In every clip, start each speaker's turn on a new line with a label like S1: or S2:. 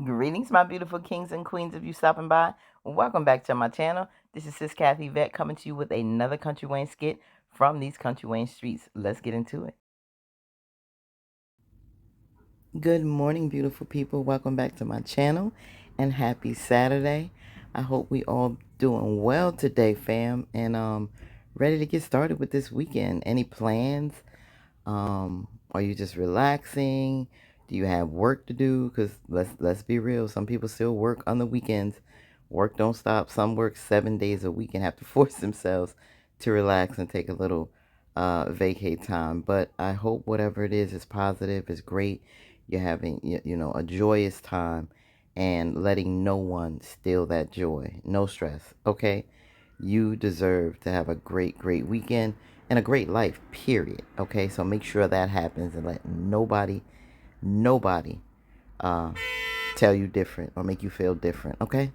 S1: Greetings, my beautiful kings and queens of you stopping by. Welcome back to my channel. This is Sis Kathy Vet coming to you with another Country Wayne skit from these Country Wayne streets. Let's get into it. Good morning, beautiful people. Welcome back to my channel and happy Saturday. I hope we all doing well today, fam, and ready to get started with this weekend. Any plans? Are you just relaxing? Do you have work to do? Because let's be real, some people still work on the weekends. Work don't stop. Some work 7 days a week and have to force themselves to relax and take a little vacay time. But I hope whatever it is positive, is great. You're having a joyous time and letting no one steal that joy. No stress, okay? You deserve to have a great weekend and a great life, period. Okay, so make sure that happens and let nobody uh, tell you different or make you feel different. Okay,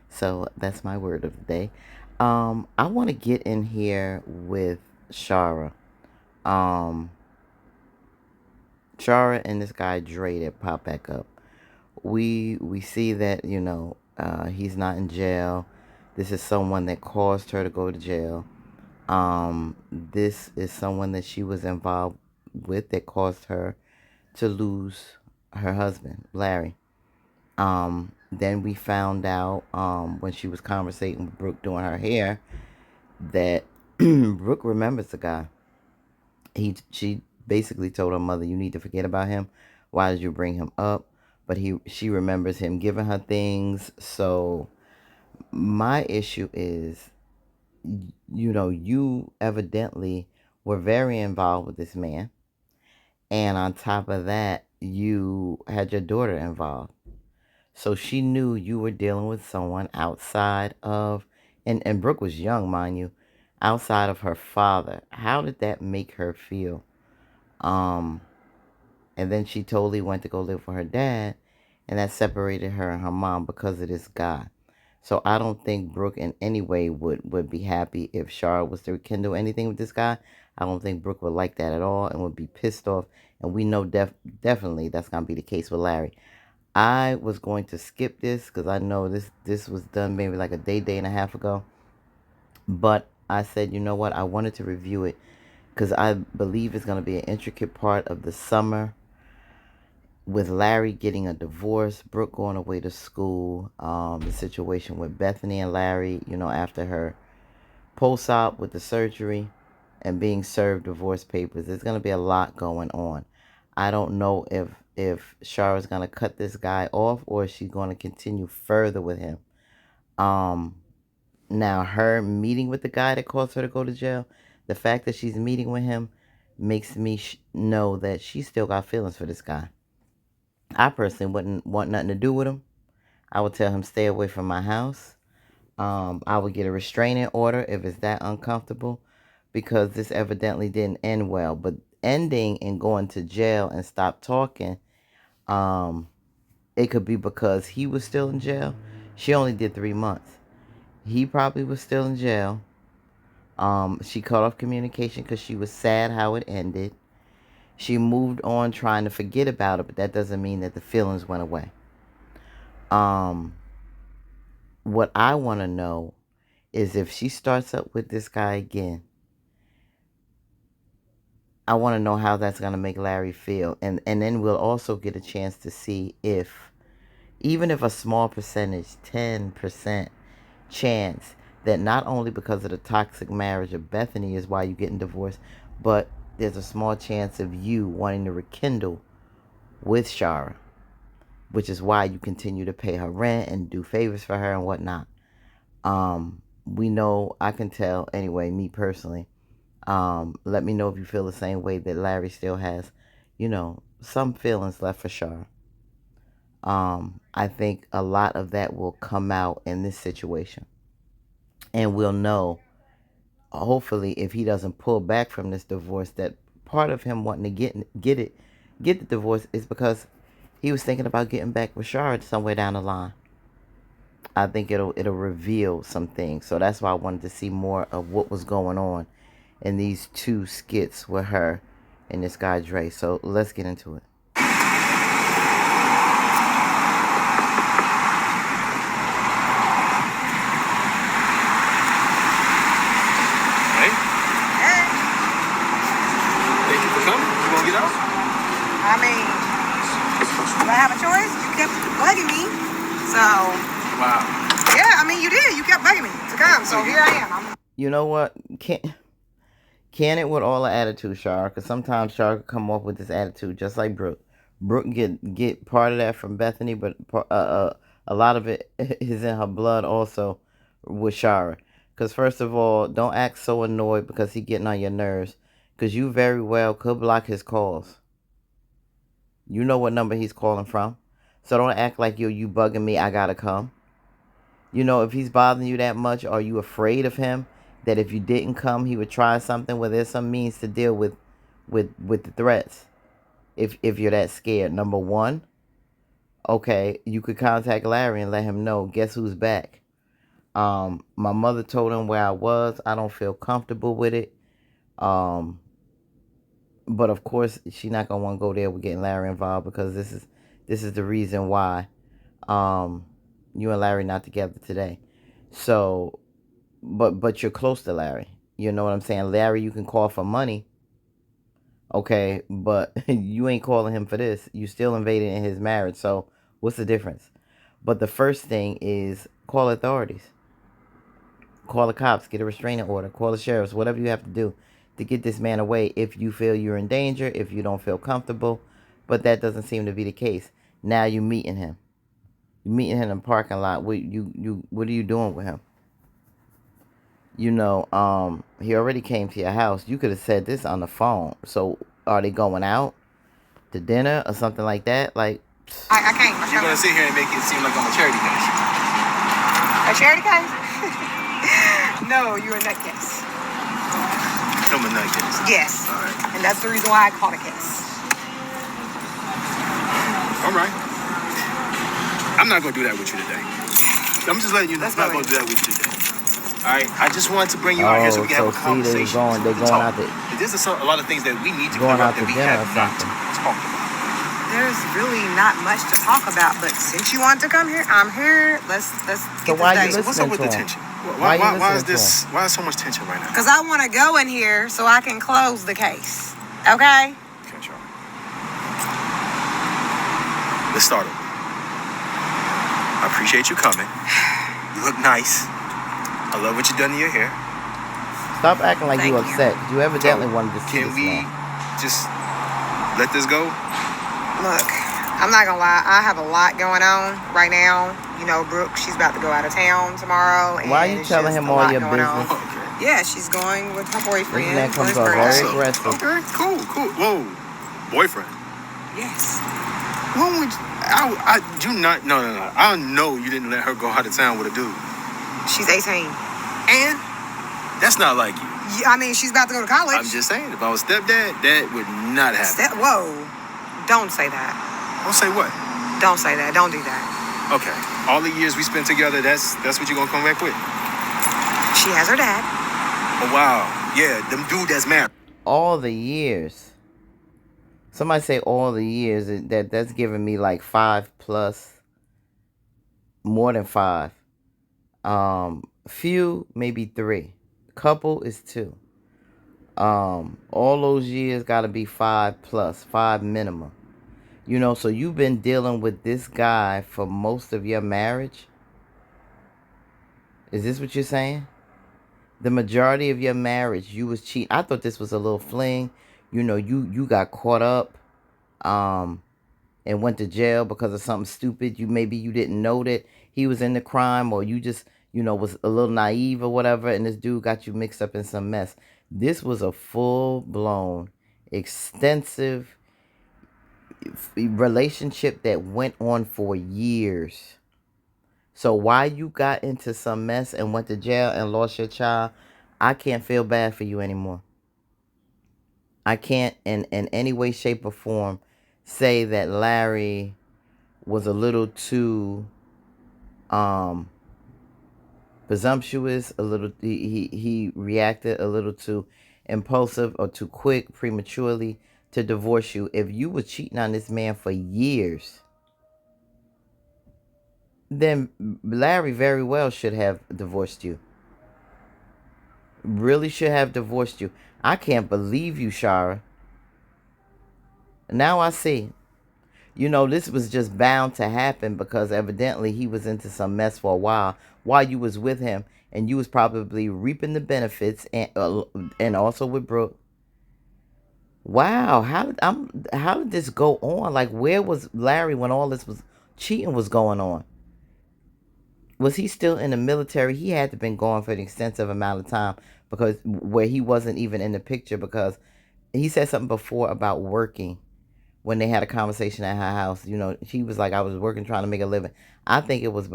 S1: so that's my word of the day. I want to get in here with Shara. Um, Shara and this guy Dre that pop back up. We see that he's not in jail. This is someone that caused her to go to jail. This is someone that she was involved with that caused her to lose her husband, Larry. Then we found out when she was conversating with Brooke doing her hair that Brooke remembers the guy. She basically told her mother, "You need to forget about him. Why did you bring him up?" But she remembers him giving her things. So my issue is, you evidently were very involved with this man. And on top of that, you had your daughter involved. So she knew you were dealing with someone outside of, and Brooke was young, mind you, outside of her father. How did that make her feel? Um, and then she totally went to go live with her dad, and that separated her and her mom because of this guy. So I don't think Brooke in any way would be happy if Shara was to rekindle anything with this guy. I don't think Brooke would like that at all and would be pissed off. And we know definitely that's gonna be the case with Larry. I was going to skip this because I know this was done maybe like a day and a half ago. But I said, you know what? I wanted to review it because I believe it's gonna be an intricate part of the summer with Larry getting a divorce, Brooke going away to school, the situation with Bethany and Larry, after her post-op with the surgery and being served divorce papers. There's going to be a lot going on. I don't know if Shara's going to cut this guy off or is she going to continue further with him. Um, Now, her meeting with the guy that caused her to go to jail, the fact that she's meeting with him makes me know that she still got feelings for this guy. I personally wouldn't want nothing to do with him. I would tell him stay away from my house. I would get a restraining order if it's that uncomfortable because this evidently didn't end well. But ending and going to jail and stop talking, um, it could be because he was still in jail. She only did 3 months. He probably was still in jail. She cut off communication because she was sad how it ended. She moved on trying to forget about it, but that doesn't mean that the feelings went away. Um, what I want to know is if she starts up with this guy again, I want to know how that's going to make Larry feel. And then we'll also get a chance to see if, even if a small percentage, 10% chance, that not only because of the toxic marriage of Bethany is why you're getting divorced, but there's a small chance of you wanting to rekindle with Shara, which is why you continue to pay her rent and do favors for her and whatnot. We know, I can tell anyway, me personally. Let me know if you feel the same way that Larry still has, some feelings left for Shara. I think a lot of that will come out in this situation. And we'll know, hopefully, if he doesn't pull back from this divorce, that part of him wanting to get the divorce is because he was thinking about getting back with Shara somewhere down the line. I think it'll reveal some things. So that's why I wanted to see more of what was going on in these two skits with her and this guy Dre. So let's get into it.
S2: I have a choice? You kept bugging me. So.
S3: Wow.
S2: Yeah, I mean, you did. You kept begging me to come, so here I am.
S1: You know what? Can it with all the attitude, Shara? Because sometimes Shara could come off with this attitude, just like Brooke. Brooke get part of that from Bethany, but a lot of it is in her blood also with Shara. Because first of all, don't act so annoyed because he getting on your nerves. Because you very well could block his calls. You know what number he's calling from. So don't act like you bugging me, I gotta come. You know, if he's bothering you that much, are you afraid of him? That if you didn't come, he would try something where there's some means to deal with the threats. If you're that scared. Number one, okay, you could contact Larry and let him know. Guess who's back? My mother told him where I was. I don't feel comfortable with it. But of course, she's not gonna want to go there with getting Larry involved because this is the reason why you and Larry not together today. So, but you're close to Larry. You know what I'm saying? Larry, you can call for money. Okay, but you ain't calling him for this. You still invaded in his marriage. So, what's the difference? But the first thing is call authorities. Call the cops, get a restraining order, call the sheriffs, whatever you have to do to get this man away if you feel you're in danger, if you don't feel comfortable. But that doesn't seem to be the case. Now you're meeting him. You're meeting him in the parking lot. What are you doing with him? You know, he already came to your house. You could have said this on the phone. So are they going out to dinner or something like that? Like,
S2: I can't.
S3: You're gonna sit here and make it seem like I'm a charity case.
S2: A charity case? No, you're a nutcase.
S3: I'm a nutcase.
S2: Yes.
S3: All right.
S2: And that's the reason why I called a case.
S3: All right. I'm not gonna do that with you today. I'm just letting you know. I'm not gonna do that with you today. All right. I just wanted to bring you out here so we can have a conversation.
S1: They're going out to.
S3: There's a lot of things that we need to
S1: going out
S3: that
S1: to
S3: we
S1: dinner
S3: have
S1: or
S3: not
S1: something.
S3: talked about.
S2: There's really not much to talk about, but since you want to come here, I'm here. Let's get
S1: So why
S2: this
S1: you
S2: day.
S3: What's up with the tension? Why is this? Why is so much tension right now?
S2: Because I want to go in here so I can close the case. Okay?
S3: Okay, Shara. Let's start over. I appreciate you coming. You look nice. I love what you done to your hair.
S1: Stop acting like
S2: Thank
S1: you
S2: you.
S1: upset. You evidently wanted to see
S3: Can
S1: this
S3: we
S1: man.
S3: just let this go?
S2: Look, I'm not going to lie. I have a lot going on right now. You know, Brooke, she's about to go out of town tomorrow. And
S1: Why are you telling him all your business?
S3: Okay.
S2: Yeah, she's going with her boyfriend.
S1: This man
S2: for
S1: comes
S2: his
S1: off
S2: birthday.
S1: very aggressive.
S3: Okay, cool. Whoa, boyfriend.
S2: Yes.
S3: What would I do not? No. I know you didn't let her go out of town with a dude.
S2: She's 18.
S3: And that's not like you.
S2: Yeah, I mean, she's about to go to college.
S3: I'm just saying, if I was stepdad, that would not happen.
S2: Whoa. Don't say that.
S3: Don't say what?
S2: Don't say that. Don't do that.
S3: Okay. All the years we spent together, that's what you're gonna come back with.
S2: She has her dad.
S3: Oh wow. Yeah, them dude that's married.
S1: All the years. Somebody say all the years. That's giving me like 5+. More than 5. Few, maybe 3. Couple is 2. All those years gotta be 5+, 5 minimum. You know, so you've been dealing with this guy for most of your marriage. Is this what you're saying? The majority of your marriage, you was cheating. I thought this was a little fling. You know, you got caught up, and went to jail because of something stupid. Maybe you didn't know that he was in the crime, or you just, was a little naive or whatever, and this dude got you mixed up in some mess. This was a full-blown, extensive relationship that went on for years. So why you got into some mess and went to jail and lost your child, I can't feel bad for you anymore. I can't in any way, shape, or form say that Larry was a little too presumptuous, a little he reacted a little too impulsive or too quick, prematurely to divorce you. If you were cheating on this man for years, then Larry very well should have divorced you. Really should have divorced you. I can't believe you, Shara. Now I see. This was just bound to happen because evidently he was into some mess for a while you was with him, and you was probably reaping the benefits, and also with Brooke. Wow, how did this go on? Like, where was Larry when all this was cheating was going on? Was he still in the military? He had to been gone for an extensive amount of time, because where he wasn't even in the picture, because he said something before about working when they had a conversation at her house. She was like, I was working trying to make a living. I think it was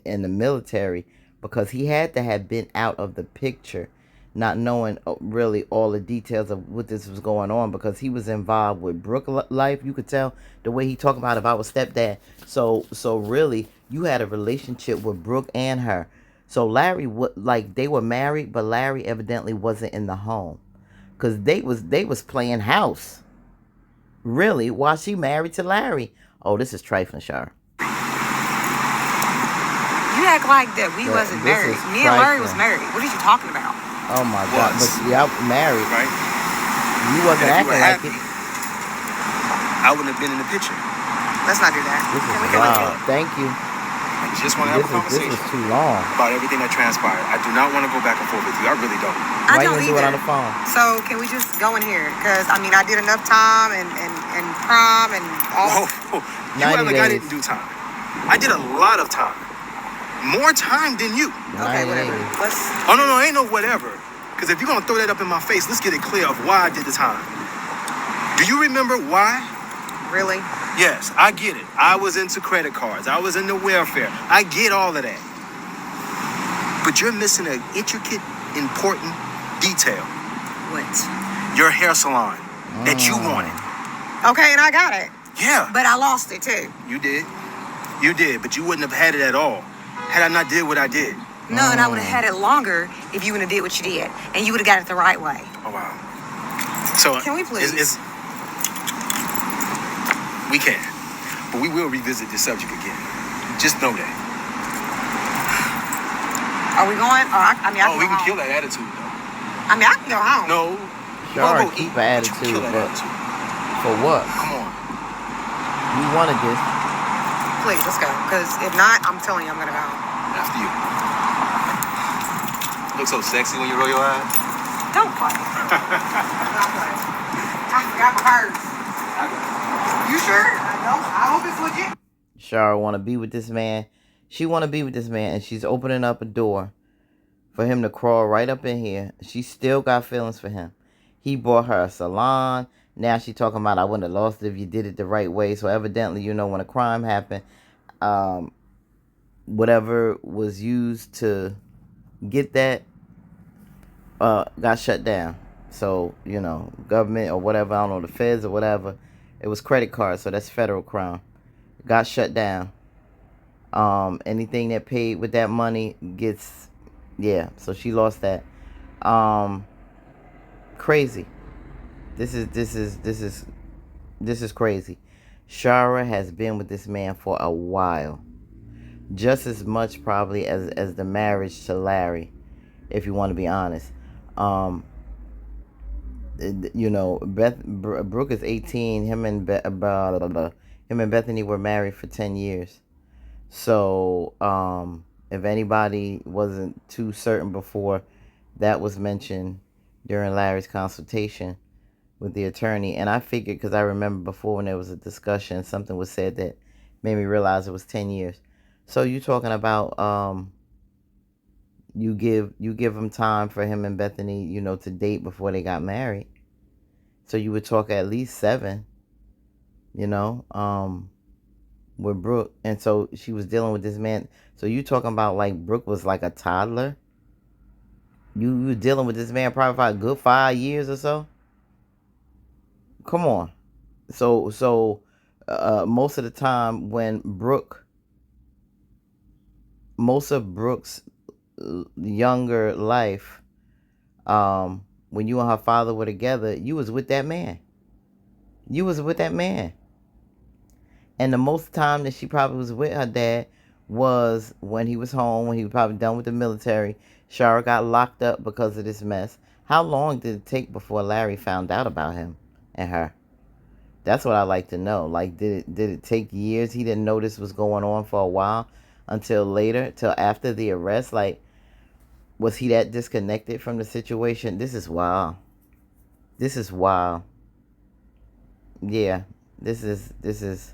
S1: in the military, because he had to have been out of the picture, not knowing really all the details of what this was going on, because he was involved with Brooke life. You could tell the way he talked about if I was stepdad. So really, you had a relationship with Brooke and her. So Larry, like, they were married, but Larry evidently wasn't in the home, because they was playing house, really, while she married to Larry. Oh, this is trifling, Shara.
S2: You act like that we wasn't married. Me and Larry was married. What are you talking about?
S1: Oh my God! But y'all married,
S3: right?
S1: You wasn't acting like it.
S3: I wouldn't have been in the picture.
S2: Let's not do that.
S1: This is wild. Thank you.
S3: I just want to have a conversation.
S1: This is too long.
S3: About everything that transpired. I do not want to go back and forth with you. I really don't.
S1: Why you do it on the phone?
S2: So can we just go in here? Because I did enough time and prom and all.
S3: Whoa. You act like I didn't do time. I did a lot of time. More time than you.
S2: Okay, whatever.
S3: Oh, no, ain't no whatever. Because if you're going to throw that up in my face, let's get it clear of why I did the time. Do you remember why?
S2: Really?
S3: Yes, I get it. I was into credit cards. I was into welfare. I get all of that. But you're missing an intricate, important detail.
S2: What?
S3: Your hair salon that you wanted.
S2: Okay, and I got it.
S3: Yeah.
S2: But I lost it too.
S3: You did, but you wouldn't have had it at all had I not did what I did.
S2: No, and I would have had it longer if you would have did what you did, and you would have got it the right way.
S3: Oh, wow. So
S2: can we please?
S3: We can, but we will revisit this subject again. Just know that.
S2: Are we going?
S3: We can kill that attitude, though.
S2: I can go home.
S3: No.
S1: Sure, keep an attitude, but for what?
S3: Come on.
S1: You wanted this.
S2: Please, let's go. Because if not, I'm telling you, I'm gonna go home.
S3: After you. Look so sexy when you roll your eyes.
S2: Don't play. I forgot my purse. You sure? I hope it's legit.
S1: Shara want to be with this man. She want to be with this man, and she's opening up a door for him to crawl right up in here. She still got feelings for him. He bought her a salon. Now she talking about, I wouldn't have lost it if you did it the right way. So evidently, when a crime happened, whatever was used to get that got shut down. So, government or whatever, I don't know, the feds or whatever, it was credit cards, so that's federal crime. Got shut down. Anything that paid with that money gets, so she lost that. Crazy. This is crazy. Shara has been with this man for a while. Just as much probably as the marriage to Larry, if you want to be honest. Brooke is 18. Him and Bethany were married for 10 years. So, if anybody wasn't too certain before, that was mentioned during Larry's consultation with the attorney. And I figured, because I remember before when there was a discussion, something was said that made me realize it was 10 years. So you talking about you give him time for him and Bethany, to date before they got married. So you would talk at least 7, with Brooke. And so she was dealing with this man. So you talking about like Brooke was like a toddler? You were dealing with this man probably for a good 5 years or so? Come on. So most of the time when most of Brooke's younger life, when you and her father were together, you was with that man. And the most time that she probably was with her dad was when he was home, when he was probably done with the military. Shara got locked up because of this mess. How long did it take before Larry found out about him and her? That's what I like to know. Like, did it take years? He didn't know this was going on for a while until later, till after the arrest. Like, was he that disconnected from the situation? This is wild. This is wild. Yeah, this is.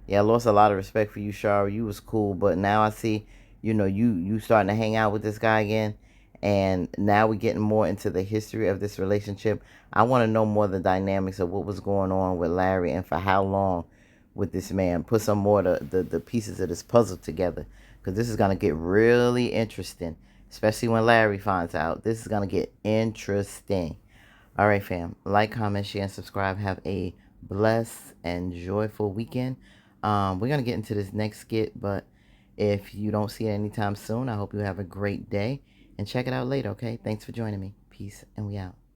S1: Yeah, I lost a lot of respect for you, Shara. You was cool, but now I see, you starting to hang out with this guy again, and now we're getting more into the history of this relationship. I want to know more of the dynamics of what was going on with Larry and for how long with this man. Put some more of the pieces of this puzzle together, because this is gonna get really interesting, especially when Larry finds out. This is gonna get interesting. All right, fam. Like, comment, share, and subscribe. Have a blessed and joyful weekend. We're going to get into this next skit, but if you don't see it anytime soon, I hope you have a great day and check it out later, okay? Thanks for joining me. Peace, and we out.